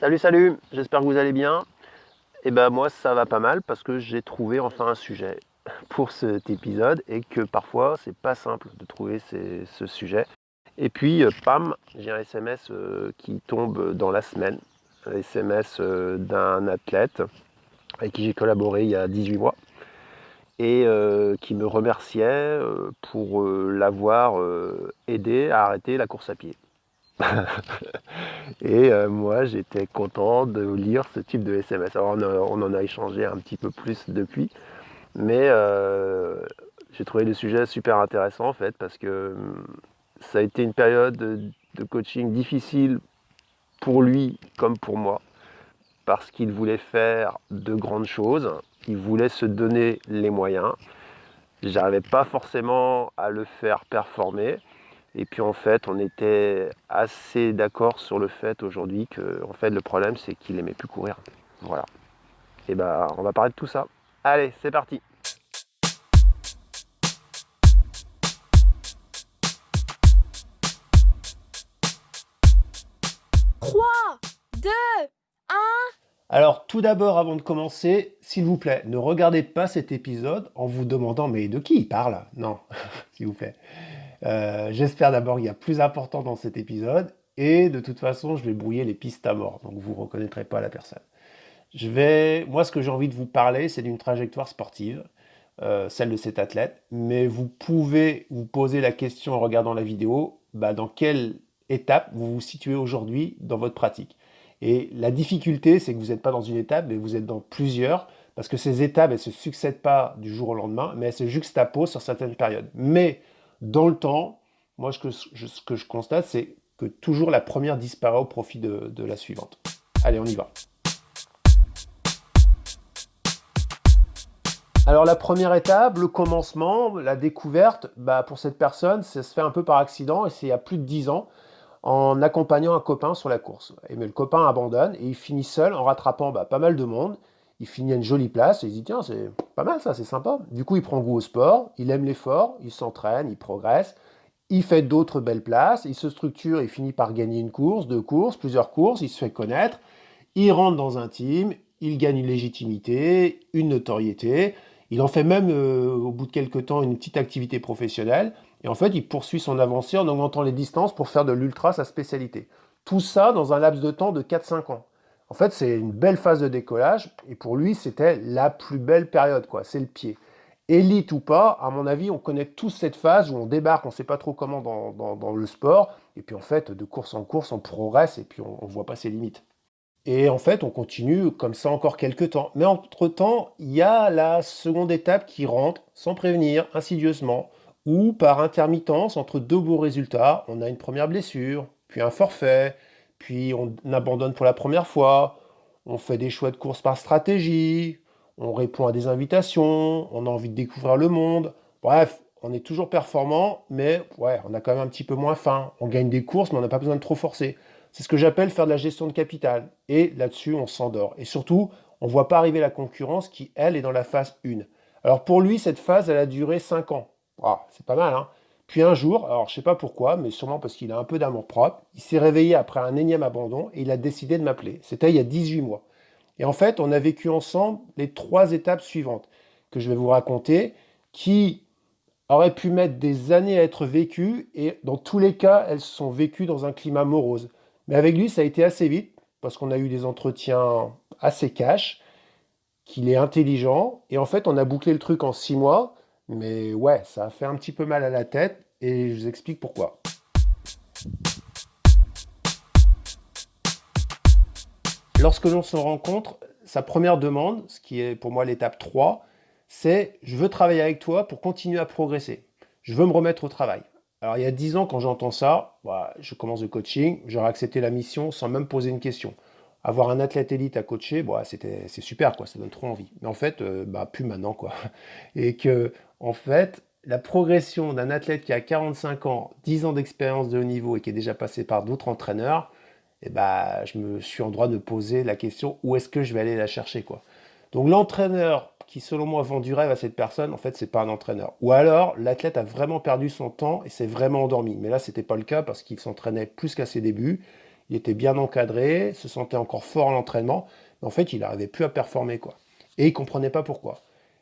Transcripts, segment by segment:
Salut, salut, j'espère que vous allez bien. Et ben moi ça va pas mal parce que j'ai trouvé enfin un sujet pour cet épisode et que parfois c'est pas simple de trouver ce sujet. Et puis pam, j'ai un SMS qui tombe dans la semaine, un SMS d'un athlète avec qui j'ai collaboré il y a 18 mois et qui me remerciait pour l'avoir aidé à arrêter la course à pied. Et moi, j'étais content de lire ce type de SMS. Alors, on en a échangé un petit peu plus depuis, mais j'ai trouvé le sujet super intéressant en fait, parce que ça a été une période de coaching difficile pour lui comme pour moi, parce qu'il voulait faire de grandes choses, il voulait se donner les moyens. J'arrivais pas forcément à le faire performer. Et puis en fait, on était assez d'accord sur le fait aujourd'hui que en fait, le problème c'est qu'il aimait plus courir. Voilà. Et ben on va parler de tout ça. Allez, c'est parti. 3, 2, 1. Alors tout d'abord, avant de commencer, s'il vous plaît, ne regardez pas cet épisode en vous demandant mais de qui il parle. Non, s'il vous plaît. J'espère d'abord qu'il y a plus important dans cet épisode et de toute façon, je vais brouiller les pistes à mort, donc vous ne reconnaîtrez pas la personne. Moi, ce que j'ai envie de vous parler, c'est d'une trajectoire sportive, celle de cet athlète, mais vous pouvez vous poser la question en regardant la vidéo, bah, dans quelle étape vous vous situez aujourd'hui dans votre pratique. Et la difficulté, c'est que vous n'êtes pas dans une étape, mais vous êtes dans plusieurs, parce que ces étapes, elles ne se succèdent pas du jour au lendemain, mais elles se juxtaposent sur certaines périodes. Mais dans le temps, moi, ce que je constate, c'est que toujours la première disparaît au profit de la suivante. Allez, on y va. Alors la première étape, le commencement, la découverte, bah, pour cette personne, ça se fait un peu par accident et c'est il y a plus de 10 ans en accompagnant un copain sur la course. Et mais le copain abandonne et il finit seul en rattrapant bah, pas mal de monde. Il finit à une jolie place et il se dit tiens c'est pas mal ça, c'est sympa. Du coup il prend goût au sport, il aime l'effort, il s'entraîne, il progresse, il fait d'autres belles places, il se structure, il finit par gagner une course, deux courses, plusieurs courses, il se fait connaître, il rentre dans un team, il gagne une légitimité, une notoriété. Il en fait même, au bout de quelques temps, une petite activité professionnelle. Et en fait, il poursuit son avancée en augmentant les distances pour faire de l'ultra sa spécialité. Tout ça dans un laps de temps de 4-5 ans. En fait, c'est une belle phase de décollage. Et pour lui, c'était la plus belle période, quoi. C'est le pied. Élite ou pas, à mon avis, on connaît tous cette phase où on débarque, on ne sait pas trop comment dans le sport. Et puis en fait, de course en course, on progresse et puis on ne voit pas ses limites. Et en fait, on continue comme ça encore quelques temps. Mais entre-temps, il y a la seconde étape qui rentre sans prévenir, insidieusement, ou par intermittence entre deux beaux résultats. On a une première blessure, puis un forfait, puis on abandonne pour la première fois, on fait des choix de course par stratégie, on répond à des invitations, on a envie de découvrir le monde. Bref, on est toujours performant, mais ouais, on a quand même un petit peu moins faim. On gagne des courses, mais on n'a pas besoin de trop forcer. C'est ce que j'appelle faire de la gestion de capital. Et là-dessus, on s'endort. Et surtout, on ne voit pas arriver la concurrence qui, elle, est dans la phase 1. Alors pour lui, cette phase, elle a duré 5 ans. Ah, c'est pas mal, hein. Puis un jour, alors je sais pas pourquoi, mais sûrement parce qu'il a un peu d'amour-propre, il s'est réveillé après un énième abandon et il a décidé de m'appeler. C'était il y a 18 mois. Et en fait, on a vécu ensemble les 3 étapes suivantes que je vais vous raconter, qui auraient pu mettre des années à être vécues, et dans tous les cas, elles se sont vécues dans un climat morose. Mais avec lui, ça a été assez vite, parce qu'on a eu des entretiens assez cash, qu'il est intelligent, et en fait, on a bouclé le truc en 6 mois, mais ouais, ça a fait un petit peu mal à la tête, et je vous explique pourquoi. Lorsque l'on se rencontre, sa première demande, ce qui est pour moi l'étape 3, c'est je veux travailler avec toi pour continuer à progresser. Je veux me remettre au travail. Alors il y a 10 ans, quand j'entends ça, bah, je commence le coaching, j'aurais accepté la mission sans même poser une question. Avoir un athlète élite à coacher, bah, c'est super, quoi, ça donne trop envie. Mais en fait, bah, plus maintenant, quoi. Et que, en fait, la progression d'un athlète qui a 45 ans, 10 ans d'expérience de haut niveau et qui est déjà passé par d'autres entraîneurs, et bah, je me suis en droit de poser la question où est-ce que je vais aller la chercher, quoi. Donc l'entraîneur qui selon moi vend du rêve à cette personne, en fait c'est pas un entraîneur. Ou alors l'athlète a vraiment perdu son temps et s'est vraiment endormi. Mais là c'était pas le cas parce qu'il s'entraînait plus qu'à ses débuts. il était bien encadré, se sentait encore fort à l'entraînement, mais en fait, il n'arrivait plus à performer, quoi. Et il ne comprenait pas pourquoi.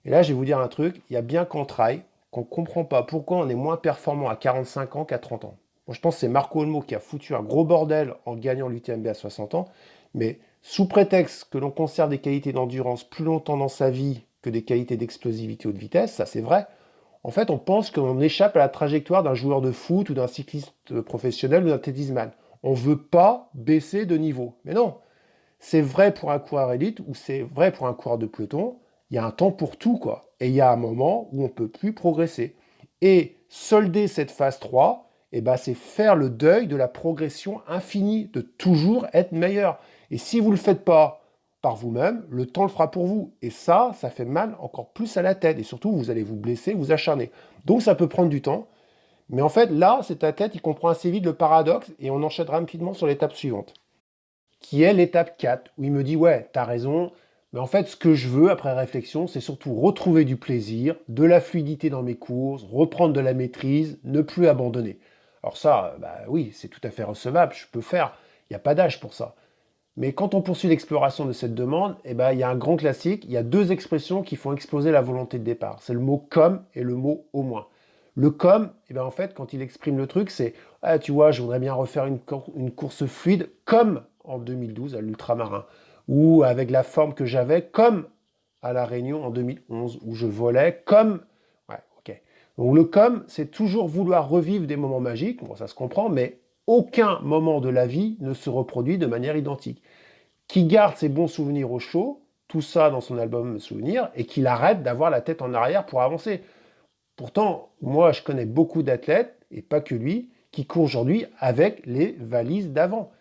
Et là, je vais vous dire un truc, il y a bien qu'on travaille, qu'on ne comprend pas pourquoi on est moins performant à 45 ans qu'à 30 ans. Moi, je pense que c'est Marco Olmo qui a foutu un gros bordel en gagnant l'UTMB à 60 ans, mais sous prétexte que l'on conserve des qualités d'endurance plus longtemps dans sa vie que des qualités d'explosivité ou de vitesse, ça c'est vrai, en fait, on pense qu'on échappe à la trajectoire d'un joueur de foot ou d'un cycliste professionnel ou d'un tennisman. On ne veut pas baisser de niveau. Mais non, c'est vrai pour un coureur élite ou c'est vrai pour un coureur de peloton. Il y a un temps pour tout, quoi. Et il y a un moment où on ne peut plus progresser. Et solder cette phase 3, eh ben, c'est faire le deuil de la progression infinie, de toujours être meilleur. Et si vous ne le faites pas par vous-même, le temps le fera pour vous. Et ça fait mal encore plus à la tête. Et surtout, vous allez vous blesser, vous acharner. Donc ça peut prendre du temps. Mais en fait, là, c'est ta tête, il comprend assez vite le paradoxe et on enchaîne rapidement sur l'étape suivante, qui est l'étape 4, où il me dit, ouais, t'as raison, mais en fait, ce que je veux, après réflexion, c'est surtout retrouver du plaisir, de la fluidité dans mes courses, reprendre de la maîtrise, ne plus abandonner. Alors ça, bah oui, c'est tout à fait recevable, je peux faire, il n'y a pas d'âge pour ça. Mais quand on poursuit l'exploration de cette demande, eh ben, il y a un grand classique, il y a deux expressions qui font exploser la volonté de départ. C'est le mot comme et le mot au moins. Le comme, eh ben, en fait, quand il exprime le truc, c'est ah, tu vois, je voudrais bien refaire une course fluide comme en 2012 à l'ultramarin, ou avec la forme que j'avais comme à la Réunion en 2011, où je volais comme. Ouais, ok. Donc le comme, c'est toujours vouloir revivre des moments magiques, bon, ça se comprend, mais aucun moment de la vie ne se reproduit de manière identique. Qui garde ses bons souvenirs au chaud, tout ça dans son album Souvenirs, et qu'il arrête d'avoir la tête en arrière pour avancer. Pourtant, moi, je connais beaucoup d'athlètes, et pas que lui, qui courent aujourd'hui avec les valises d'avant.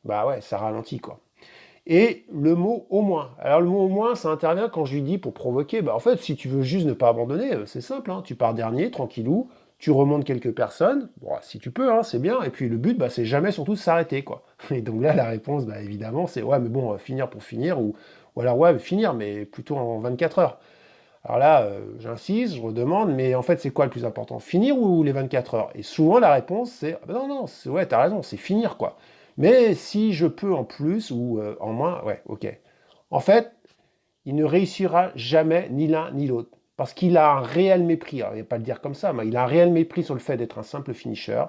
Bah ouais, ça ralentit, quoi. Et le mot au moins. Alors le mot au moins, ça intervient quand je lui dis pour provoquer, bah en fait, si tu veux juste ne pas abandonner, c'est simple, hein, tu pars dernier, tranquillou, tu remontes quelques personnes, bon, si tu peux, hein, c'est bien, et puis le but, bah, c'est jamais surtout de s'arrêter, quoi. Et donc là, la réponse, bah, évidemment, c'est ouais, mais bon, finir pour finir, ou alors ouais, finir, mais plutôt en 24 heures. Alors là, j'insiste, je redemande, mais en fait, c'est quoi le plus important? Finir ou les 24 heures? Et souvent, la réponse, c'est ah ben non, non, ouais, t'as raison, c'est finir, quoi. Mais si je peux en plus ou en moins, ouais, ok. En fait, il ne réussira jamais ni l'un ni l'autre. Parce qu'il a un réel mépris, alors il ne va pas le dire comme ça, mais il a un réel mépris sur le fait d'être un simple finisher,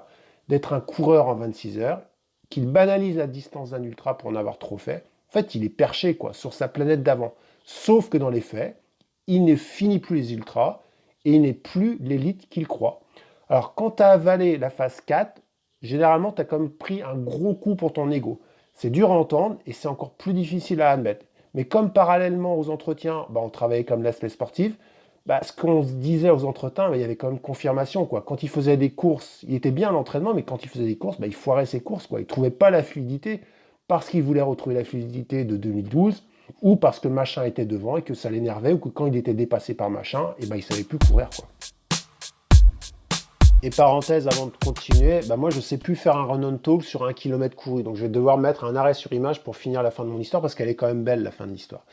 d'être un coureur en 26 heures, qu'il banalise la distance d'un ultra pour en avoir trop fait. En fait, il est perché, quoi, sur sa planète d'avant. Sauf que dans les faits, il ne finit plus les ultras et il n'est plus l'élite qu'il croit. Alors, quand tu as avalé la phase 4, généralement, tu as comme pris un gros coup pour ton ego. C'est dur à entendre et c'est encore plus difficile à admettre. Mais comme parallèlement aux entretiens, bah, on travaillait comme l'aspect sportif, bah, ce qu'on se disait aux entretiens, bah, il y avait quand même confirmation, quoi. Quand il faisait des courses, il était bien à l'entraînement, mais quand il faisait des courses, bah, il foirait ses courses, quoi. Il ne trouvait pas la fluidité parce qu'il voulait retrouver la fluidité de 2012 ou parce que machin était devant et que ça l'énervait, ou que quand il était dépassé par machin, et ben il savait plus courir, quoi. Et parenthèse avant de continuer, bah moi je sais plus faire un run-on talk sur 1 kilomètre couru, donc je vais devoir mettre un arrêt sur image pour finir la fin de mon histoire parce qu'elle est quand même belle la fin de l'histoire.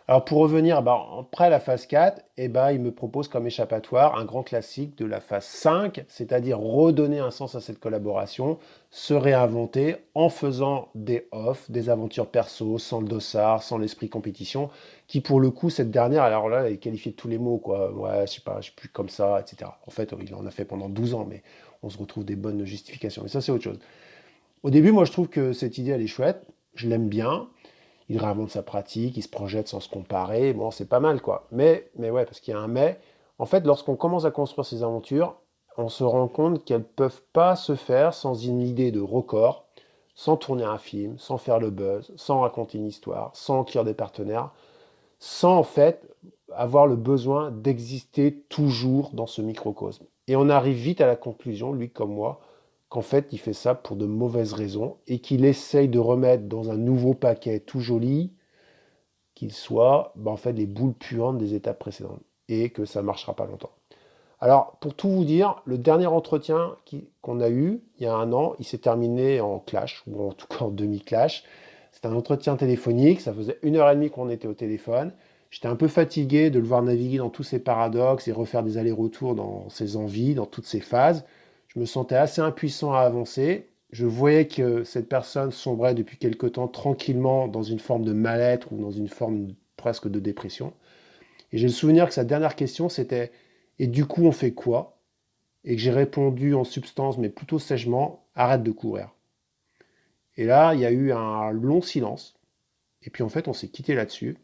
Alors pour revenir, bah, après la phase 4, il me propose comme échappatoire un grand classique de la phase 5, c'est-à-dire redonner un sens à cette collaboration, se réinventer en faisant des off, des aventures perso, sans le dossard, sans l'esprit compétition, qui pour le coup, cette dernière, alors là, elle est qualifiée de tous les mots, quoi. Ouais, je sais pas, je suis plus comme ça, etc. En fait, il en a fait pendant 12 ans, mais on se retrouve des bonnes justifications. Mais ça, c'est autre chose. Au début, moi, je trouve que cette idée, elle est chouette, je l'aime bien, il réinvente sa pratique, il se projette sans se comparer, bon, c'est pas mal, quoi. Mais ouais, parce qu'il y a un mais. En fait, lorsqu'on commence à construire ces aventures, on se rend compte qu'elles peuvent pas se faire sans une idée de record, sans tourner un film, sans faire le buzz, sans raconter une histoire, sans acquérir des partenaires, sans en fait avoir le besoin d'exister toujours dans ce microcosme. Et on arrive vite à la conclusion, lui comme moi, qu'en fait il fait ça pour de mauvaises raisons et qu'il essaye de remettre dans un nouveau paquet tout joli qu'il soit en fait les boules puantes des étapes précédentes et que ça ne marchera pas longtemps. Alors pour tout vous dire, le dernier entretien qu'on a eu il y a un an, il s'est terminé en clash, ou en tout cas en demi-clash. C'était un entretien téléphonique, ça faisait 1 heure et demie qu'on était au téléphone. J'étais un peu fatigué de le voir naviguer dans tous ses paradoxes et refaire des allers-retours dans ses envies, dans toutes ses phases. Je me sentais assez impuissant à avancer. je voyais que cette personne sombrait depuis quelque temps tranquillement dans une forme de mal-être ou dans une forme presque de dépression. Et j'ai le souvenir que sa dernière question, c'était: «Et du coup, on fait quoi?» Et que j'ai répondu en substance, mais plutôt sèchement: «Arrête de courir». Et là, il y a eu un long silence. Et puis en fait, on s'est quitté là-dessus.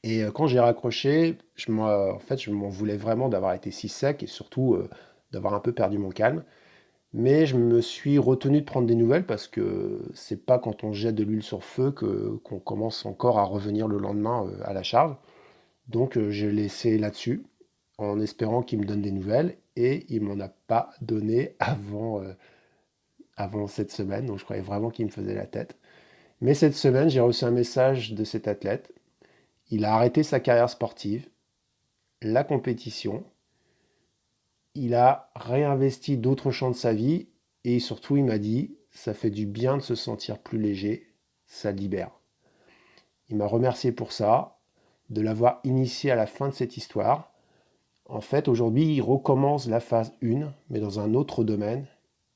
Et quand j'ai raccroché, je m'en voulais vraiment d'avoir été si sec et surtout d'avoir un peu perdu mon calme. Mais je me suis retenu de prendre des nouvelles parce que c'est pas quand on jette de l'huile sur le feu qu'on commence encore à revenir le lendemain à la charge. Donc j'ai laissé là-dessus en espérant qu'il me donne des nouvelles et il m'en a pas donné avant cette semaine. Donc je croyais vraiment qu'il me faisait la tête. Mais cette semaine, j'ai reçu un message de cet athlète. Il a arrêté sa carrière sportive, la compétition, il a réinvesti d'autres champs de sa vie et surtout il m'a dit: ça fait du bien de se sentir plus léger, ça libère. Il m'a remercié pour ça, de l'avoir initié à la fin de cette histoire. En fait, aujourd'hui, il recommence la phase 1, mais dans un autre domaine,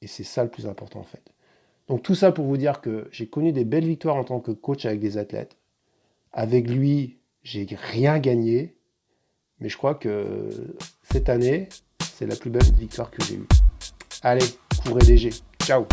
et c'est ça le plus important en fait. Donc tout ça pour vous dire que j'ai connu des belles victoires en tant que coach avec des athlètes. Avec lui, j'ai rien gagné, mais je crois que cette année, c'est la plus belle victoire que j'ai eue. Allez, courez léger. Ciao.